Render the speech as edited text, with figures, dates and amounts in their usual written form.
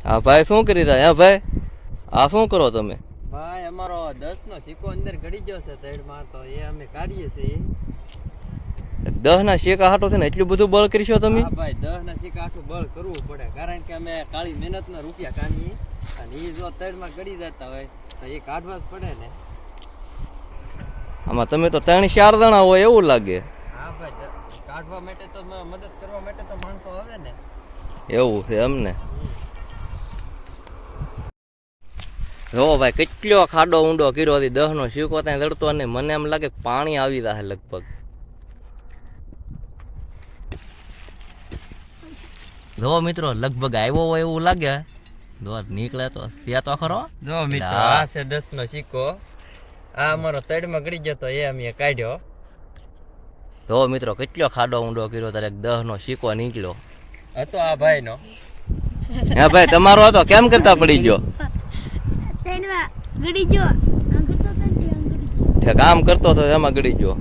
હા ભાઈ શું કરી રહ્યા? હા ભાઈ, આ શું કરો તમે? ભાઈ અમારો 10 નો સિક્કો અંદર ગડી ગયો છે તળમાં, તો એ અમે કાઢીએ છીએ. 10 ના શેકા હાટો છે ને એટલું બધું બળ કરશો તમે? હા ભાઈ, 10 ના સિક્કા આટલું બળ કરવું પડે, કારણ કે અમે કાળી મહેનત ના રૂપિયા કાઢીએ, અને એ જો તળમાં ગડી જતા હોય તો એ કાઢવા જ પડે ને. આમાં તમે તો 3-4 જણા હોય એવું લાગે. હા ભાઈ, કાઢવા માટે તો મદદ કરવા માટે તો માણસો આવે ને. એવું છે એમને? જો ભાઈ કેટલો ખાડો ઊંડો કર્યો હતી, 10 નો સિક્કો ત્યાં દડતો ને મને એમ લાગે પાણી આવી જાય લગભગ. જો મિત્રો લગભગ આવ્યો હોય એવું લાગે. જો નીકળે તો છે તો ખરો. જો મિત્રો આ છે 10 નો સિક્કો. આ અમારો તળમાં ગડી ગયો તો એ અમે કાઢ્યો. જો મિત્રો કેટલો ખાડો ઊંડો કર્યો ત્યારે 10 નો સિક્કો નીકળ્યો હતો આ ભાઈ નો. હે ભાઈ તમારો હતો કેમ કરતા પડી ગયો? ગડી ગયો કામ કરતો હતો એમાં ગડી ગયો.